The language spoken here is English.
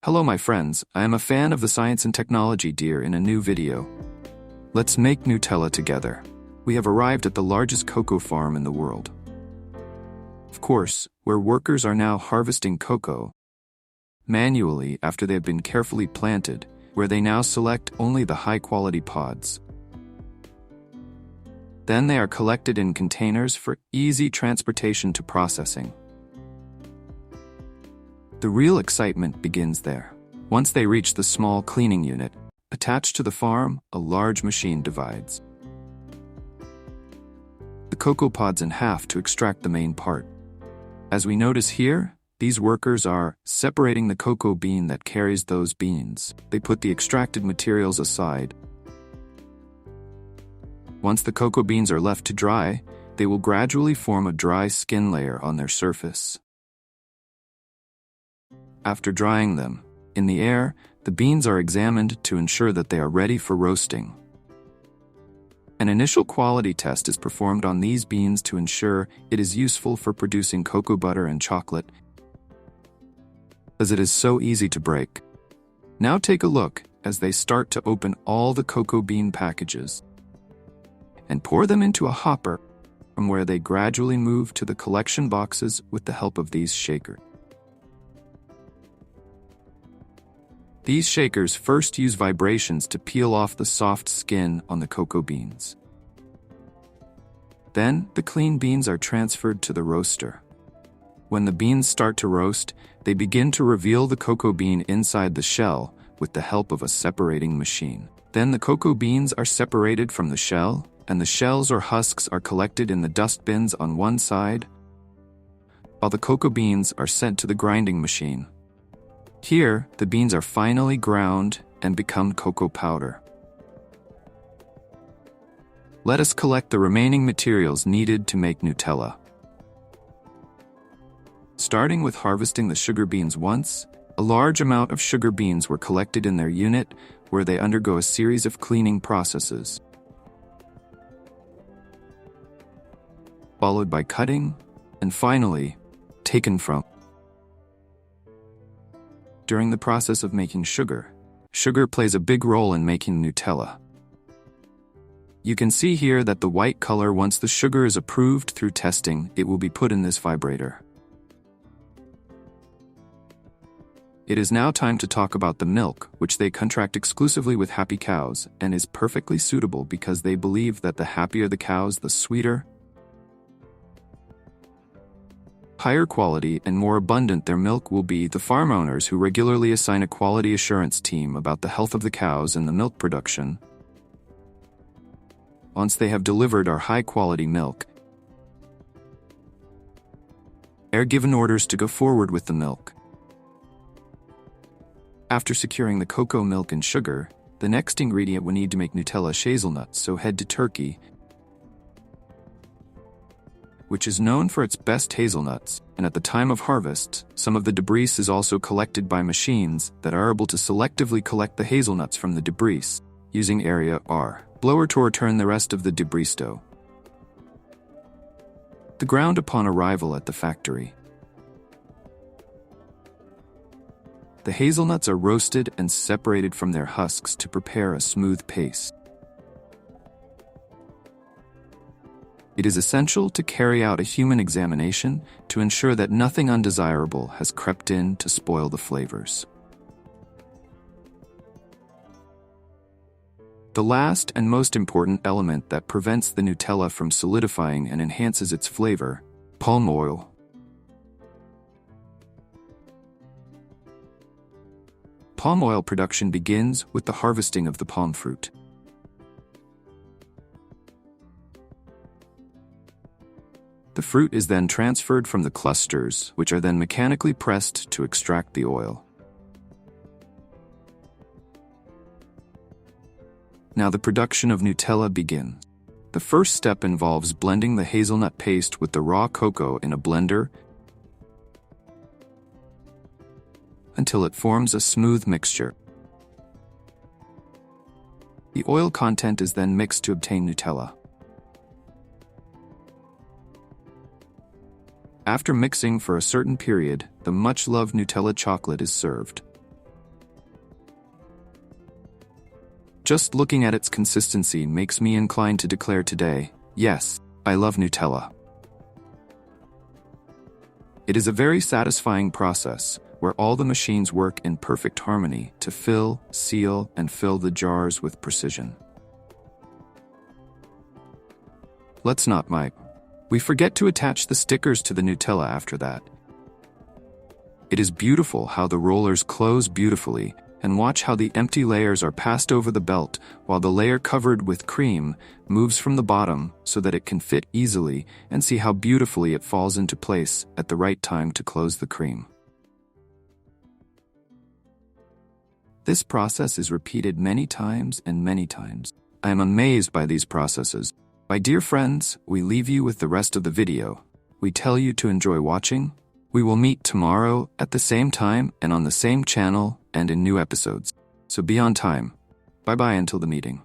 Hello my friends, I am a fan of the science and technology dear in a new video. Let's make Nutella together. We have arrived at the largest cocoa farm in the world. Of course, where workers are now harvesting cocoa manually after they have been carefully planted, where they now select only the high-quality pods. Then they are collected in containers for easy transportation to processing. The real excitement begins there. Once they reach the small cleaning unit, attached to the farm, a large machine divides the cocoa pods in half to extract the main part. As we notice here, these workers are separating the cocoa bean that carries those beans. They put the extracted materials aside. Once the cocoa beans are left to dry, they will gradually form a dry skin layer on their surface. After drying them, in the air, the beans are examined to ensure that they are ready for roasting. An initial quality test is performed on these beans to ensure it is useful for producing cocoa butter and chocolate, as it is so easy to break. Now take a look as they start to open all the cocoa bean packages and pour them into a hopper, from where they gradually move to the collection boxes with the help of these shakers. These shakers first use vibrations to peel off the soft skin on the cocoa beans. Then, the clean beans are transferred to the roaster. When the beans start to roast, they begin to reveal the cocoa bean inside the shell with the help of a separating machine. Then the cocoa beans are separated from the shell, and the shells or husks are collected in the dust bins on one side, while the cocoa beans are sent to the grinding machine. Here, the beans are finally ground and become cocoa powder. Let us collect the remaining materials needed to make Nutella. Starting with harvesting the sugar beans once, a large amount of sugar beans were collected in their unit, where they undergo a series of cleaning processes, followed by cutting, and finally, taken from. During the process of making sugar, sugar plays a big role in making Nutella. You can see here that the white color, once the sugar is approved through testing, it will be put in this vibrator. It is now time to talk about the milk, which they contract exclusively with happy cows, and is perfectly suitable because they believe that the happier the cows, the sweeter, higher quality, and more abundant their milk will be. The farm owners who regularly assign a quality assurance team about the health of the cows and the milk production. Once they have delivered our high-quality milk, are given orders to go forward with the milk. After securing the cocoa milk and sugar, the next ingredient we need to make Nutella is hazelnut, so head to Turkey, which is known for its best hazelnuts, and at the time of harvest, some of the debris is also collected by machines that are able to selectively collect the hazelnuts from the debris, using area R blower to return the rest of the debris to the ground upon arrival at the factory. The hazelnuts are roasted and separated from their husks to prepare a smooth paste. It is essential to carry out a human examination to ensure that nothing undesirable has crept in to spoil the flavors. The last and most important element that prevents the Nutella from solidifying and enhances its flavor: palm oil. Palm oil production begins with the harvesting of the palm fruit. The fruit is then transferred from the clusters, which are then mechanically pressed to extract the oil. Now the production of Nutella begins. The first step involves blending the hazelnut paste with the raw cocoa in a blender until it forms a smooth mixture. The oil content is then mixed to obtain Nutella. After mixing for a certain period, the much-loved Nutella chocolate is served. Just looking at its consistency makes me inclined to declare today, yes, I love Nutella. It is a very satisfying process, where all the machines work in perfect harmony to fill, seal, and fill the jars with precision. Let's not, Mike. We forget to attach the stickers to the Nutella after that. It is beautiful how the rollers close beautifully, and watch how the empty layers are passed over the belt while the layer covered with cream moves from the bottom so that it can fit easily, and see how beautifully it falls into place at the right time to close the cream. This process is repeated many times and many times. I am amazed by these processes. My dear friends, we leave you with the rest of the video. We tell you to enjoy watching. We will meet tomorrow at the same time and on the same channel and in new episodes. So be on time. Bye-bye until the meeting.